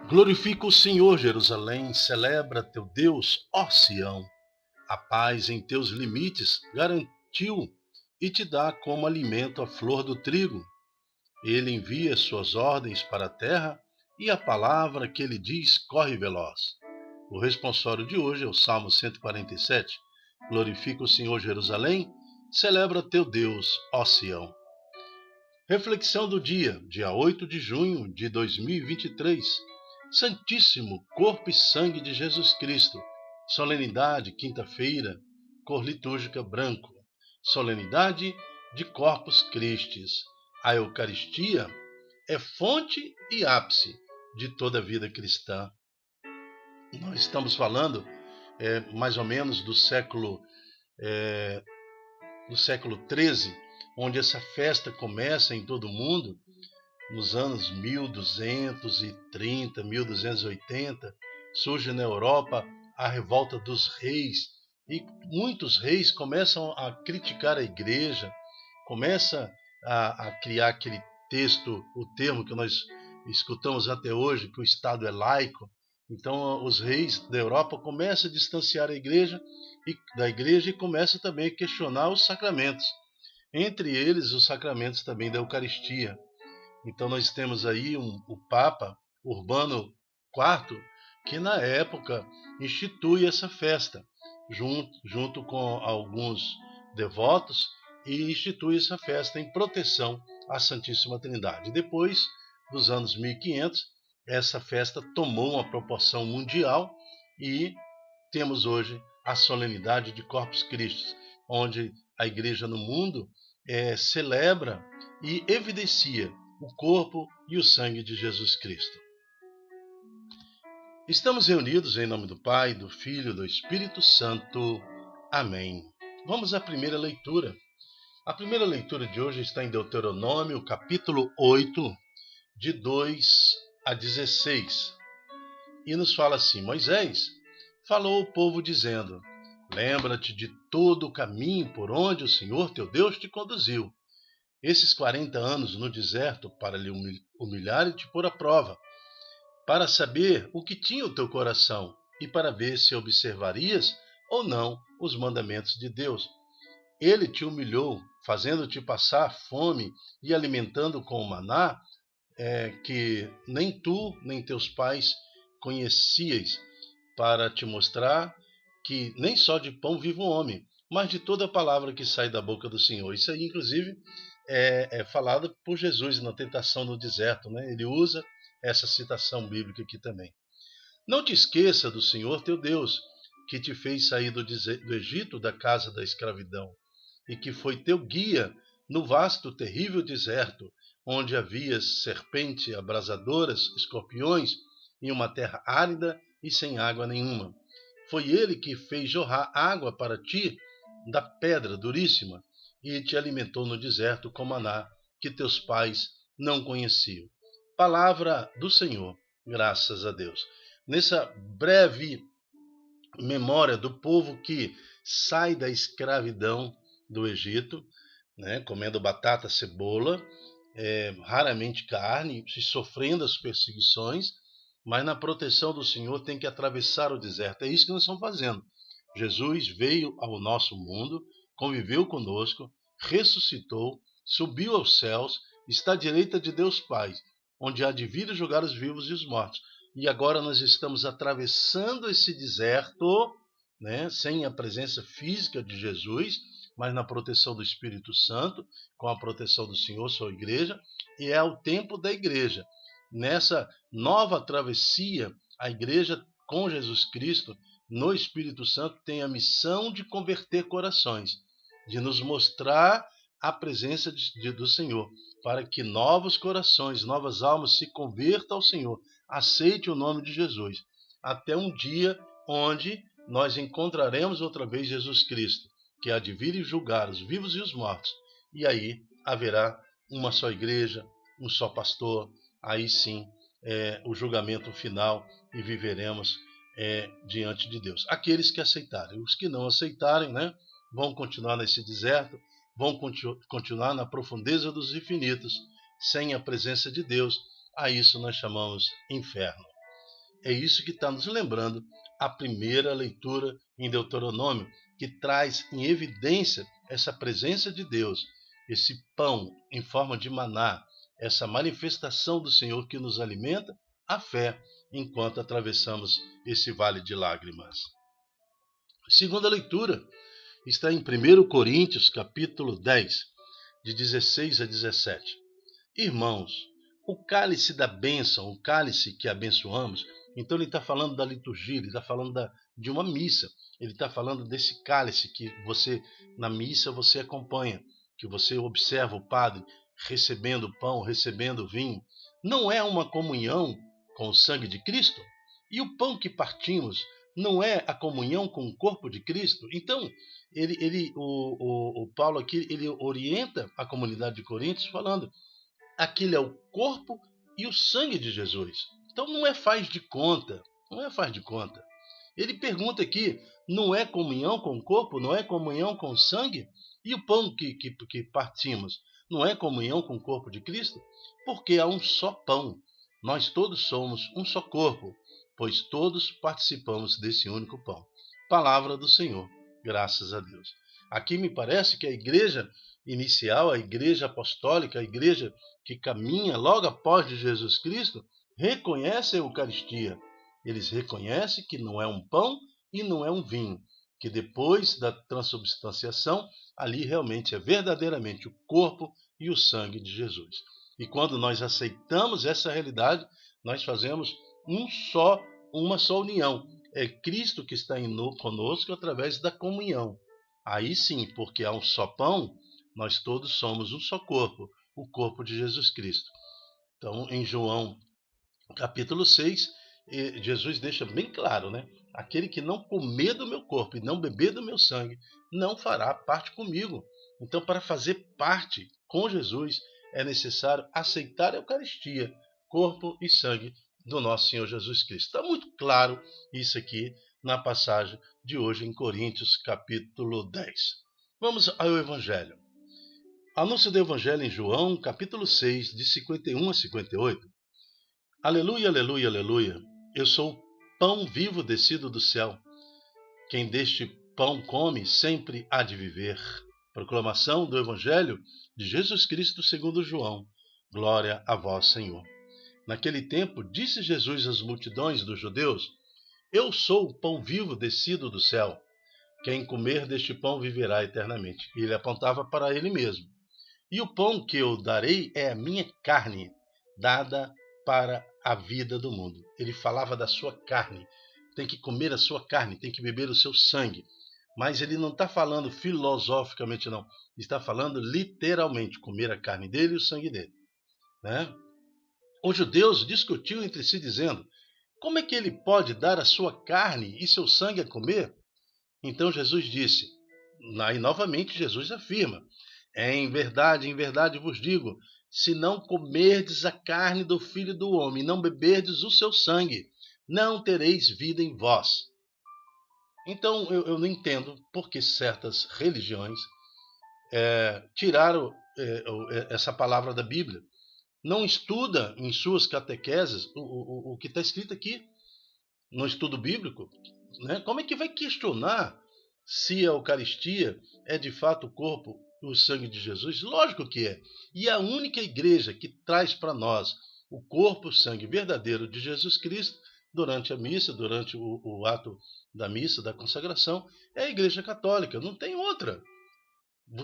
Glorifica o Senhor, Jerusalém, celebra teu Deus, ó Sião. A paz em teus limites garantiu e te dá como alimento a flor do trigo. Ele envia suas ordens para a terra e a palavra que ele diz corre veloz. O responsório de hoje é o Salmo 147. Glorifica o Senhor, Jerusalém, celebra teu Deus, ó Sião. Reflexão do dia 8 de junho de 2023. Santíssimo Corpo e Sangue de Jesus Cristo. Solenidade, quinta-feira, cor litúrgica branco. Solenidade de Corpus Christi. A Eucaristia é fonte e ápice de toda a vida cristã. Nós estamos falando mais ou menos do século XIII, onde essa festa começa em todo o mundo, nos anos 1230, 1280, surge na Europa a revolta dos reis, e muitos reis começam a criticar a igreja, começam a criar aquele texto, o termo que nós escutamos até hoje, que o Estado é laico. Então os reis da Europa começam a distanciar da igreja e começam também a questionar os sacramentos, entre eles os sacramentos também da Eucaristia. Então nós temos aí o Papa Urbano IV, que na época institui essa festa, junto com alguns devotos, e institui essa festa em proteção à Santíssima Trindade. Depois dos anos 1500, essa festa tomou uma proporção mundial e temos hoje a solenidade de Corpus Christi, onde a igreja no mundo celebra e evidencia o corpo e o sangue de Jesus Cristo. Estamos reunidos em nome do Pai, do Filho e do Espírito Santo. Amém. Vamos à primeira leitura. A primeira leitura de hoje está em Deuteronômio, capítulo 8, de 2 a 16. E nos fala assim: Moisés falou ao povo dizendo: Lembra-te de todo o caminho por onde o Senhor teu Deus te conduziu esses 40 anos no deserto, para lhe humilhar e te pôr à prova, para saber o que tinha o teu coração e para ver se observarias ou não os mandamentos de Deus. Ele te humilhou, fazendo-te passar fome e alimentando com o maná, que nem tu nem teus pais conhecieis, para te mostrar que nem só de pão vive o homem, mas de toda a palavra que sai da boca do Senhor. Isso aí, inclusive, é falado por Jesus na tentação no deserto, né? Ele usa essa citação bíblica aqui também. Não te esqueça do Senhor teu Deus, que te fez sair do Egito, da casa da escravidão, e que foi teu guia no vasto, terrível deserto, onde havia serpentes abrasadoras, escorpiões, em uma terra árida e sem água nenhuma. Foi ele que fez jorrar água para ti da pedra duríssima, e te alimentou no deserto com maná que teus pais não conheciam. Palavra do Senhor, graças a Deus. Nessa breve memória do povo que sai da escravidão do Egito, né, comendo batata, cebola, raramente carne, sofrendo as perseguições, mas na proteção do Senhor tem que atravessar o deserto. É isso que nós estamos fazendo. Jesus veio ao nosso mundo, conviveu conosco, ressuscitou, subiu aos céus, está à direita de Deus Pai, onde há de vir julgar os vivos e os mortos. E agora nós estamos atravessando esse deserto, né, sem a presença física de Jesus, mas na proteção do Espírito Santo, com a proteção do Senhor, sua igreja, e é o tempo da igreja. Nessa nova travessia, a igreja com Jesus Cristo, no Espírito Santo, tem a missão de converter corações, de nos mostrar a presença do Senhor, para que novos corações, novas almas se convertam ao Senhor, aceite o nome de Jesus, até um dia onde nós encontraremos outra vez Jesus Cristo, que há de vir e julgar os vivos e os mortos, e aí haverá uma só igreja, um só pastor, aí sim o julgamento final, e viveremos diante de Deus. Aqueles que aceitarem, os que não aceitarem, né, vão continuar nesse deserto, vão continuar na profundeza dos infinitos, sem a presença de Deus. A isso nós chamamos inferno. É isso que está nos lembrando a primeira leitura em Deuteronômio, que traz em evidência essa presença de Deus, esse pão em forma de maná, essa manifestação do Senhor que nos alimenta a fé enquanto atravessamos esse vale de lágrimas. Segunda leitura está em 1 Coríntios, capítulo 10, de 16 a 17. Irmãos, o cálice da bênção, o cálice que abençoamos, então ele está falando da liturgia, ele está falando de uma missa, ele está falando desse cálice que você, na missa, você acompanha, que você observa o padre recebendo o pão, recebendo o vinho. Não é uma comunhão com o sangue de Cristo? E o pão que partimos não é a comunhão com o corpo de Cristo? Então, o Paulo aqui ele orienta a comunidade de Coríntios falando: aquele é o corpo e o sangue de Jesus. Então não é faz de conta, não é faz de conta. Ele pergunta aqui, não é comunhão com o corpo, não é comunhão com o sangue? E o pão que partimos, não é comunhão com o corpo de Cristo? Porque há um só pão, nós todos somos um só corpo, pois todos participamos desse único pão. Palavra do Senhor, graças a Deus. Aqui me parece que a igreja inicial, a igreja apostólica, a igreja que caminha logo após de Jesus Cristo, reconhece a Eucaristia. Eles reconhecem que não é um pão e não é um vinho, que depois da transubstanciação, ali realmente é verdadeiramente o corpo e o sangue de Jesus. E quando nós aceitamos essa realidade, nós fazemos uma só união. É Cristo que está conosco através da comunhão. Aí sim, porque há um só pão, nós todos somos um só corpo, o corpo de Jesus Cristo. Então, em João capítulo 6, Jesus deixa bem claro, né? Aquele que não comer do meu corpo e não beber do meu sangue, não fará parte comigo. Então, para fazer parte com Jesus, é necessário aceitar a Eucaristia, corpo e sangue do nosso Senhor Jesus Cristo. Está muito claro isso aqui na passagem de hoje em Coríntios, capítulo 10. Vamos ao Evangelho. Anúncio do Evangelho em João, capítulo 6, de 51 a 58. Aleluia, aleluia, aleluia. Eu sou o pão vivo descido do céu. Quem deste pão come, sempre há de viver. Proclamação do Evangelho de Jesus Cristo segundo João. Glória a vós, Senhor. Naquele tempo, disse Jesus às multidões dos judeus: Eu sou o pão vivo descido do céu. Quem comer deste pão viverá eternamente. E ele apontava para ele mesmo. E o pão que eu darei é a minha carne, dada para a vida do mundo. Ele falava da sua carne. Tem que comer a sua carne, tem que beber o seu sangue. Mas ele não está falando filosoficamente, não. Ele está falando literalmente, comer a carne dele e o sangue dele. Né? Os judeus discutiam entre si, dizendo: como é que ele pode dar a sua carne e seu sangue a comer? Então Jesus disse, e novamente Jesus afirma: em verdade vos digo, se não comerdes a carne do Filho do Homem e não beberdes o seu sangue, não tereis vida em vós. Então eu não entendo por que certas religiões tiraram essa palavra da Bíblia. Não estuda em suas catequeses o que está escrito aqui, no estudo bíblico. Né? Como é que vai questionar se a Eucaristia é de fato o corpo e o sangue de Jesus? Lógico que é. E a única igreja que traz para nós o corpo e o sangue verdadeiro de Jesus Cristo durante a missa, durante o ato da missa, da consagração, é a Igreja Católica. Não tem outra.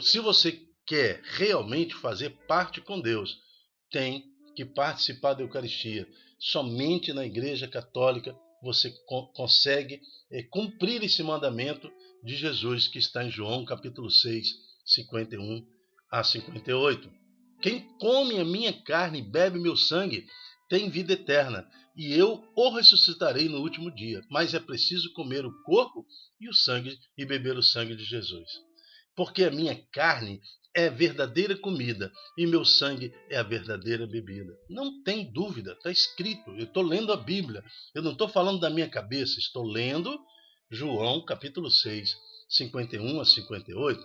Se você quer realmente fazer parte com Deus, tem que participar da Eucaristia. Somente na Igreja Católica você consegue cumprir esse mandamento de Jesus que está em João capítulo 6, 51 a 58. Quem come a minha carne e bebe meu sangue tem vida eterna, e eu o ressuscitarei no último dia. Mas é preciso comer o corpo e o sangue e beber o sangue de Jesus. Porque a minha carne é verdadeira comida e meu sangue é a verdadeira bebida. Não tem dúvida, está escrito. Eu estou lendo a Bíblia. Eu não estou falando da minha cabeça, estou lendo João capítulo 6, 51 a 58.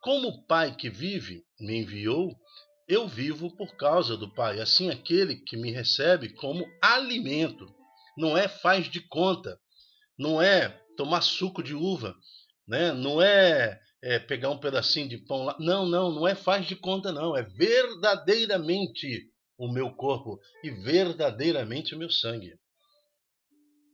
Como o Pai que vive me enviou, eu vivo por causa do Pai. Assim aquele que me recebe como alimento não é faz de conta, não é tomar suco de uva, né? Não é, pegar um pedacinho de pão lá. Não, não é faz de conta, não. É verdadeiramente o meu corpo e verdadeiramente o meu sangue.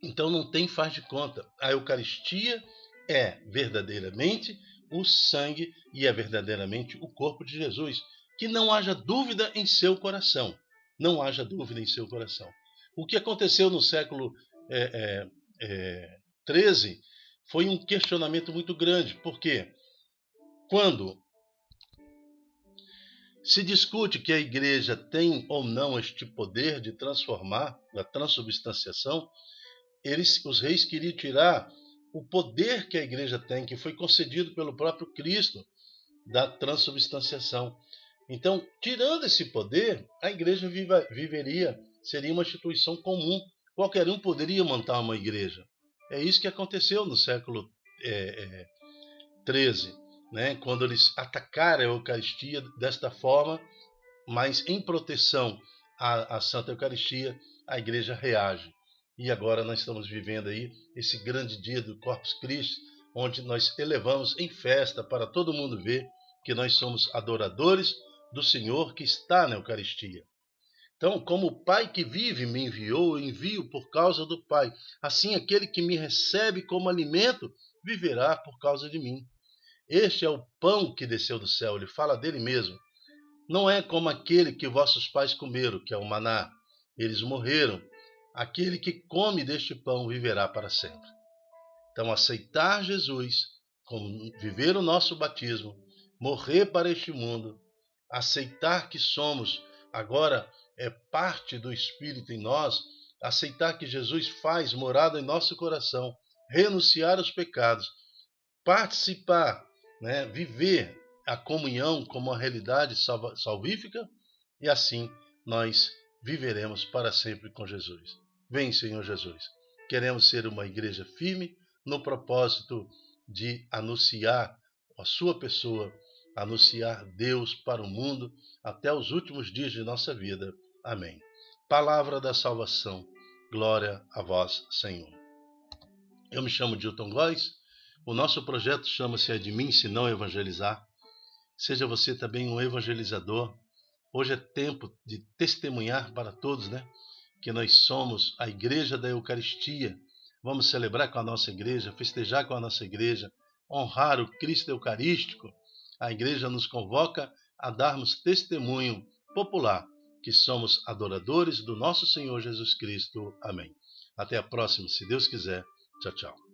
Então não tem faz de conta. A Eucaristia é verdadeiramente o sangue e é verdadeiramente o corpo de Jesus. Que não haja dúvida em seu coração. Não haja dúvida em seu coração. O que aconteceu no século XIII foi um questionamento muito grande, porque quando se discute que a igreja tem ou não este poder de transformar, da transubstanciação, os reis queriam tirar o poder que a igreja tem, que foi concedido pelo próprio Cristo, da transubstanciação. Então, tirando esse poder, a igreja seria uma instituição comum. Qualquer um poderia montar uma igreja. É isso que aconteceu no século XIII, né? Quando eles atacaram a Eucaristia desta forma, mas em proteção à Santa Eucaristia, a igreja reage. E agora nós estamos vivendo aí esse grande dia do Corpus Christi, onde nós elevamos em festa para todo mundo ver que nós somos adoradores do Senhor que está na Eucaristia. Então, como o Pai que vive me enviou, eu envio por causa do Pai. Assim, aquele que me recebe como alimento, viverá por causa de mim. Este é o pão que desceu do céu, ele fala dele mesmo. Não é como aquele que vossos pais comeram, que é o maná. Eles morreram. Aquele que come deste pão viverá para sempre. Então, aceitar Jesus, como viver o nosso batismo, morrer para este mundo, aceitar que somos agora parte do Espírito em nós, aceitar que Jesus faz morada em nosso coração, renunciar aos pecados, participar, né, viver a comunhão como uma realidade salvífica, e assim nós viveremos para sempre com Jesus. Vem, Senhor Jesus. Queremos ser uma igreja firme no propósito de anunciar a sua pessoa, anunciar Deus para o mundo até os últimos dias de nossa vida. Amém. Palavra da salvação. Glória a vós, Senhor. Eu me chamo Dilton Góes. O nosso projeto chama-se É de Mim, Se Não Evangelizar. Seja você também um evangelizador. Hoje é tempo de testemunhar para todos, né? Que nós somos a Igreja da Eucaristia. Vamos celebrar com a nossa igreja, festejar com a nossa igreja, honrar o Cristo Eucarístico. A igreja nos convoca a darmos testemunho popular que somos adoradores do nosso Senhor Jesus Cristo. Amém. Até a próxima, se Deus quiser. Tchau, tchau.